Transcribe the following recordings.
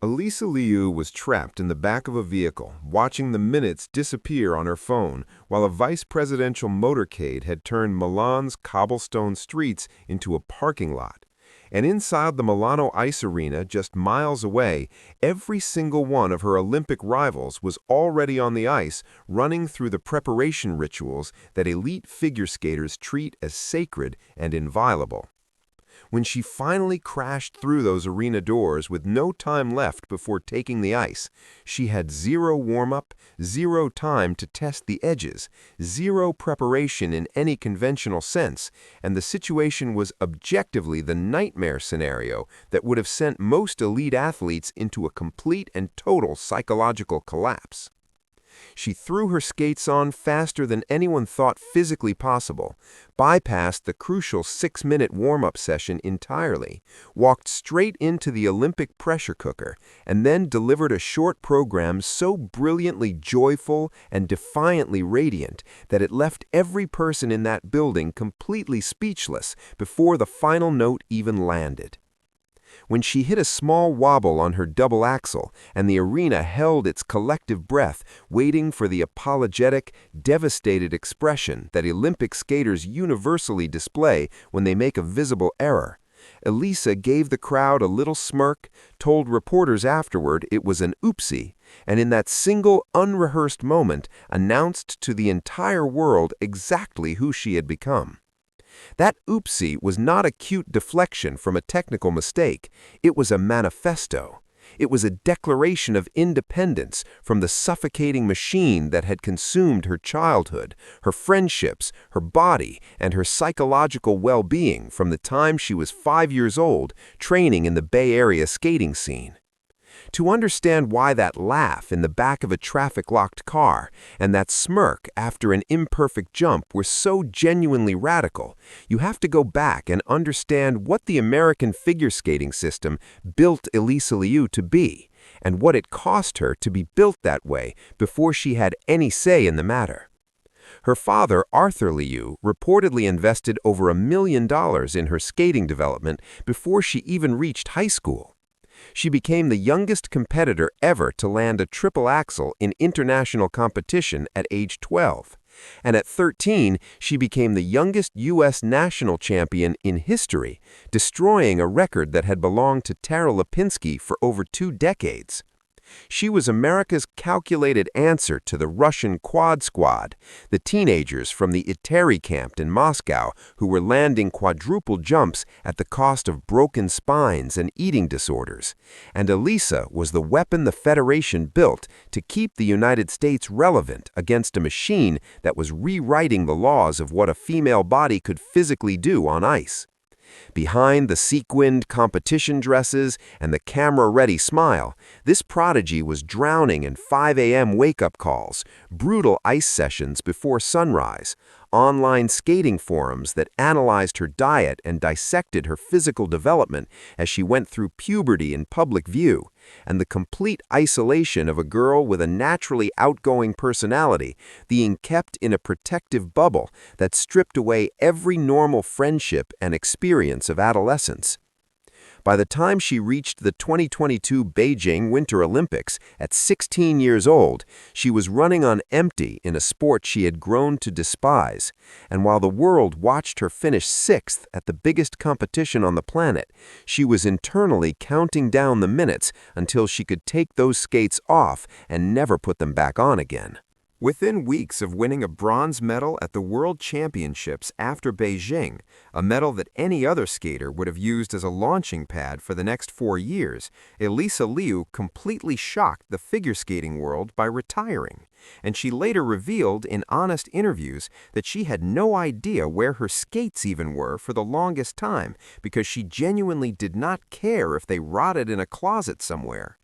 Alysa Liu was trapped in the back of a vehicle, watching the minutes disappear on her phone while a vice presidential motorcade had turned Milan's cobblestone streets into a parking lot. And inside the Milano ice arena, just miles away, every single one of her Olympic rivals was already on the ice, running through the preparation rituals that elite figure skaters treat as sacred and inviolable. When she finally crashed through those arena doors with no time left before taking the ice, she had zero warm-up, zero time to test the edges, zero preparation in any conventional sense, and the situation was objectively the nightmare scenario that would have sent most elite athletes into a complete and total psychological collapse. She threw her skates on faster than anyone thought physically possible, bypassed the crucial 6-minute warm-up session entirely, walked straight into the Olympic pressure cooker, and then delivered a short program so brilliantly joyful and defiantly radiant that it left every person in that building completely speechless before the final note even landed. When she hit a small wobble on her double axel and the arena held its collective breath, waiting for the apologetic, devastated expression that Olympic skaters universally display when they make a visible error, Alysa gave the crowd a little smirk, told reporters afterward it was an oopsie, and in that single unrehearsed moment announced to the entire world exactly who she had become. That oopsie was not a cute deflection from a technical mistake. It was a manifesto. It was a declaration of independence from the suffocating machine that had consumed her childhood, her friendships, her body, and her psychological well-being from the time she was 5 years old, training in the Bay Area skating scene. To understand why that laugh in the back of a traffic-locked car and that smirk after an imperfect jump were so genuinely radical, you have to go back and understand what the American figure skating system built Alysa Liu to be, and what it cost her to be built that way before she had any say in the matter. Her father, Arthur Liu, reportedly invested over $1 million in her skating development before she even reached high school. She became the youngest competitor ever to land a triple axel in international competition at age 12. And at 13, she became the youngest U.S. national champion in history, destroying a record that had belonged to Tara Lipinski for over 2 decades. She was America's calculated answer to the Russian Quad Squad, the teenagers from the Iteri camp in Moscow who were landing quadruple jumps at the cost of broken spines and eating disorders. And Alysa was the weapon the Federation built to keep the United States relevant against a machine that was rewriting the laws of what a female body could physically do on ice. Behind the sequined competition dresses and the camera-ready smile, this prodigy was drowning in 5 a.m. wake-up calls, brutal ice sessions before sunrise, online skating forums that analyzed her diet and dissected her physical development as she went through puberty in public view, and the complete isolation of a girl with a naturally outgoing personality being kept in a protective bubble that stripped away every normal friendship and experience of adolescence. By the time she reached the 2022 Beijing Winter Olympics at 16 years old, she was running on empty in a sport she had grown to despise, and while the world watched her finish 6th at the biggest competition on the planet, she was internally counting down the minutes until she could take those skates off and never put them back on again. Within weeks of winning a bronze medal at the World Championships after Beijing, a medal that any other skater would have used as a launching pad for the next 4 years, Alysa Liu completely shocked the figure skating world by retiring, and she later revealed in honest interviews that she had no idea where her skates even were for the longest time because she genuinely did not care if they rotted in a closet somewhere.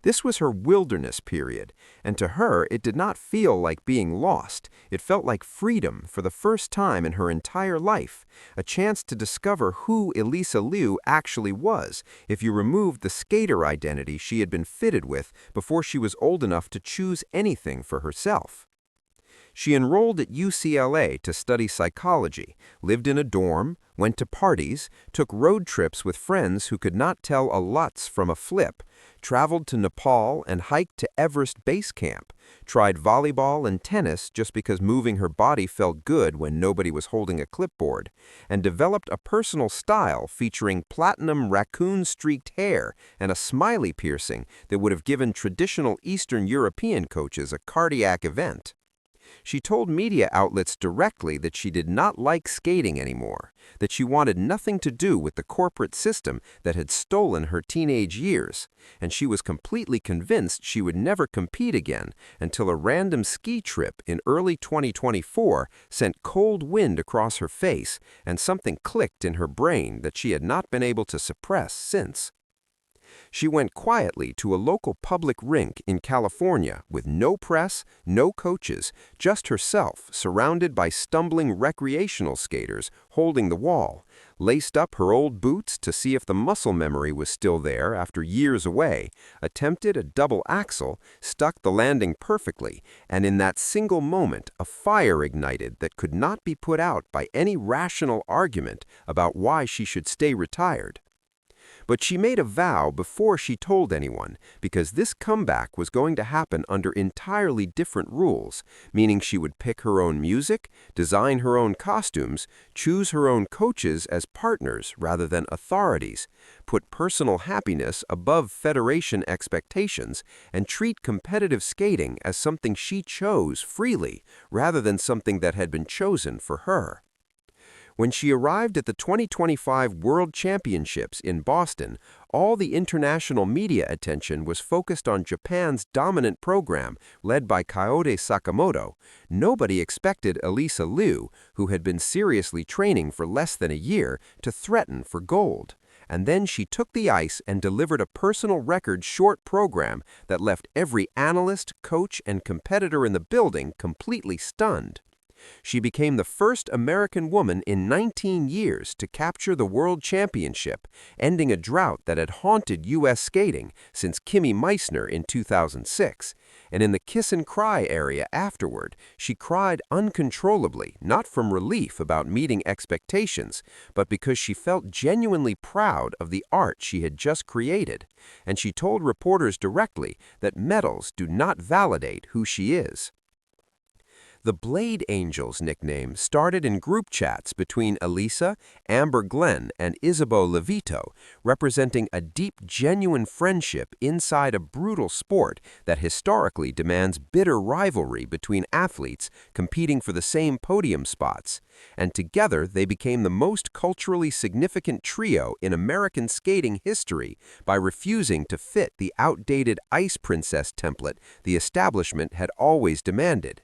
This was her wilderness period, and to her it did not feel like being lost. It felt like freedom for the first time in her entire life, a chance to discover who Alysa Liu actually was if you removed the skater identity she had been fitted with before she was old enough to choose anything for herself. She enrolled at UCLA to study psychology, lived in a dorm, went to parties, took road trips with friends who could not tell a Lutz from a flip, traveled to Nepal and hiked to Everest Base Camp, tried volleyball and tennis just because moving her body felt good when nobody was holding a clipboard, and developed a personal style featuring platinum raccoon-streaked hair and a smiley piercing that would have given traditional Eastern European coaches a cardiac event. She told media outlets directly that she did not like skating anymore, that she wanted nothing to do with the corporate system that had stolen her teenage years, and she was completely convinced she would never compete again until a random ski trip in early 2024 sent cold wind across her face and something clicked in her brain that she had not been able to suppress since. She went quietly to a local public rink in California with no press, no coaches, just herself, surrounded by stumbling recreational skaters holding the wall, laced up her old boots to see if the muscle memory was still there after years away, attempted a double axel, stuck the landing perfectly, and in that single moment a fire ignited that could not be put out by any rational argument about why she should stay retired. But she made a vow before she told anyone, because this comeback was going to happen under entirely different rules, meaning she would pick her own music, design her own costumes, choose her own coaches as partners rather than authorities, put personal happiness above federation expectations, and treat competitive skating as something she chose freely rather than something that had been chosen for her. When she arrived at the 2025 World Championships in Boston, all the international media attention was focused on Japan's dominant program led by Kaote Sakamoto. Nobody expected Alysa Liu, who had been seriously training for less than a year, to threaten for gold. And then she took the ice and delivered a personal record short program that left every analyst, coach, and competitor in the building completely stunned. She became the first American woman in 19 years to capture the World Championship, ending a drought that had haunted U.S. skating since Kimi Meissner in 2006. And in the kiss and cry area afterward, she cried uncontrollably, not from relief about meeting expectations, but because she felt genuinely proud of the art she had just created. And she told reporters directly that medals do not validate who she is. The Blade Angels nickname started in group chats between Alysa, Amber Glenn, and Isabeau Levito, representing a deep, genuine friendship inside a brutal sport that historically demands bitter rivalry between athletes competing for the same podium spots. And together they became the most culturally significant trio in American skating history by refusing to fit the outdated Ice Princess template the establishment had always demanded.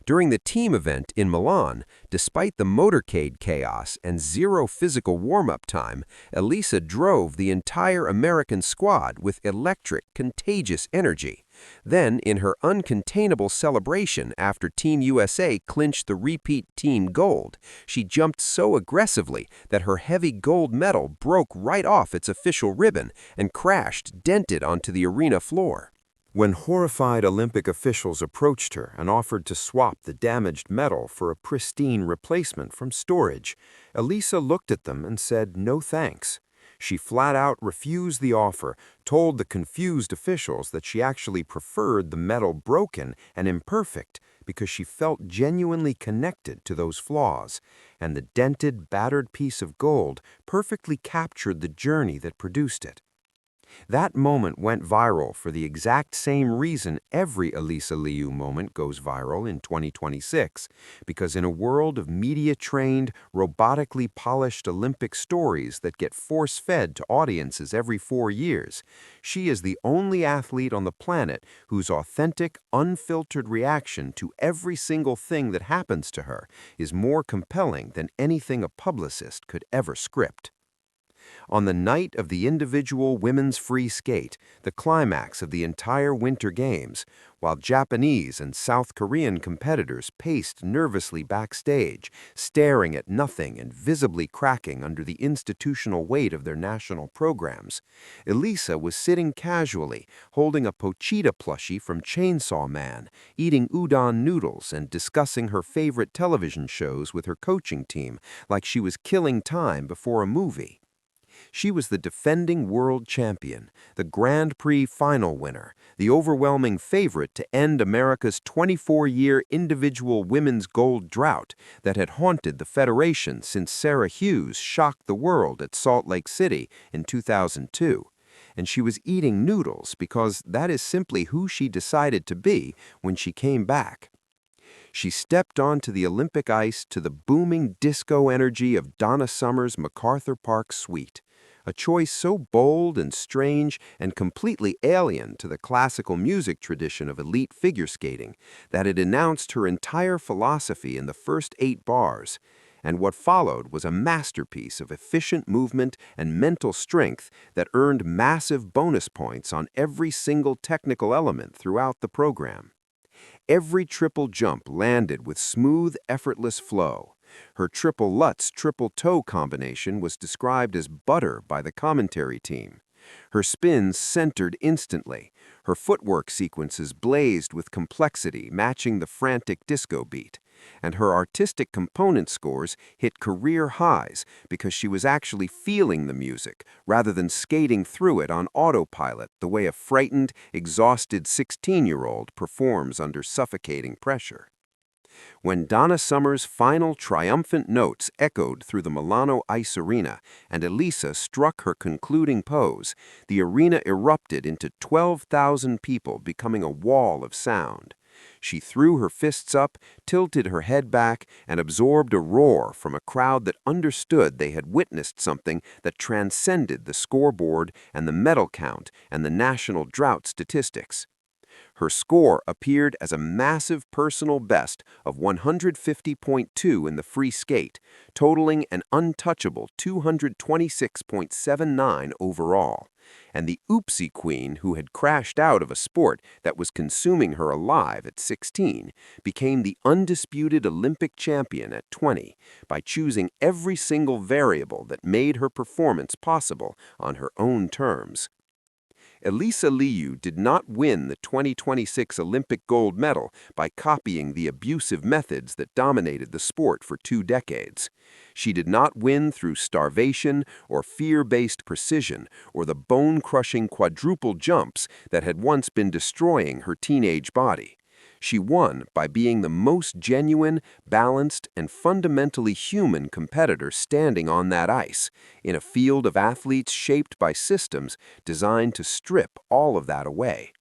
During the team event in Milan, despite the motorcade chaos and zero physical warm-up time, Alysa drove the entire American squad with electric, contagious energy. Then, in her uncontainable celebration after Team USA clinched the repeat team gold, she jumped so aggressively that her heavy gold medal broke right off its official ribbon and crashed dented onto the arena floor. When horrified Olympic officials approached her and offered to swap the damaged medal for a pristine replacement from storage, Alysa looked at them and said no thanks. She flat out refused the offer, told the confused officials that she actually preferred the medal broken and imperfect because she felt genuinely connected to those flaws, and the dented, battered piece of gold perfectly captured the journey that produced it. That moment went viral for the exact same reason every Alysa Liu moment goes viral in 2026, because in a world of media-trained, robotically polished Olympic stories that get force-fed to audiences every 4 years, she is the only athlete on the planet whose authentic, unfiltered reaction to every single thing that happens to her is more compelling than anything a publicist could ever script. On the night of the individual women's free skate, the climax of the entire Winter Games, while Japanese and South Korean competitors paced nervously backstage, staring at nothing and visibly cracking under the institutional weight of their national programs, Alysa was sitting casually, holding a Pochita plushie from Chainsaw Man, eating udon noodles and discussing her favorite television shows with her coaching team like she was killing time before a movie. She was the defending world champion, the Grand Prix final winner, the overwhelming favorite to end America's 24-year individual women's gold drought that had haunted the Federation since Sarah Hughes shocked the world at Salt Lake City in 2002. And she was eating noodles because that is simply who she decided to be when she came back. She stepped onto the Olympic ice to the booming disco energy of Donna Summer's MacArthur Park Suite, a choice so bold and strange and completely alien to the classical music tradition of elite figure skating that it announced her entire philosophy in the first 8 bars. And what followed was a masterpiece of efficient movement and mental strength that earned massive bonus points on every single technical element throughout the program. Every triple jump landed with smooth, effortless flow. Her triple Lutz triple toe combination was described as butter by the commentary team. Her spins centered instantly. Her footwork sequences blazed with complexity, matching the frantic disco beat. And her artistic component scores hit career highs because she was actually feeling the music rather than skating through it on autopilot the way a frightened, exhausted 16-year-old performs under suffocating pressure. When Donna Summer's final triumphant notes echoed through the Milano ice arena and Alysa struck her concluding pose, the arena erupted into 12,000 people, becoming a wall of sound. She threw her fists up, tilted her head back, and absorbed a roar from a crowd that understood they had witnessed something that transcended the scoreboard and the medal count and the national drought statistics. Her score appeared as a massive personal best of 150.2 in the free skate, totaling an untouchable 226.79 overall. And the oopsie queen, who had crashed out of a sport that was consuming her alive at 16, became the undisputed Olympic champion at 20 by choosing every single variable that made her performance possible on her own terms. Alysa Liu did not win the 2026 Olympic gold medal by copying the abusive methods that dominated the sport for 2 decades. She did not win through starvation or fear-based precision or the bone-crushing quadruple jumps that had once been destroying her teenage body. She won by being the most genuine, balanced, and fundamentally human competitor standing on that ice, in a field of athletes shaped by systems designed to strip all of that away.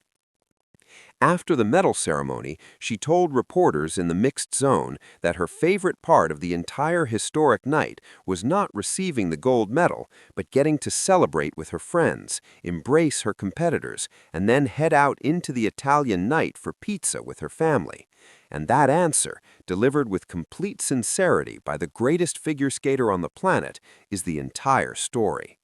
After the medal ceremony, she told reporters in the mixed zone that her favorite part of the entire historic night was not receiving the gold medal, but getting to celebrate with her friends, embrace her competitors, and then head out into the Italian night for pizza with her family. And that answer, delivered with complete sincerity by the greatest figure skater on the planet, is the entire story.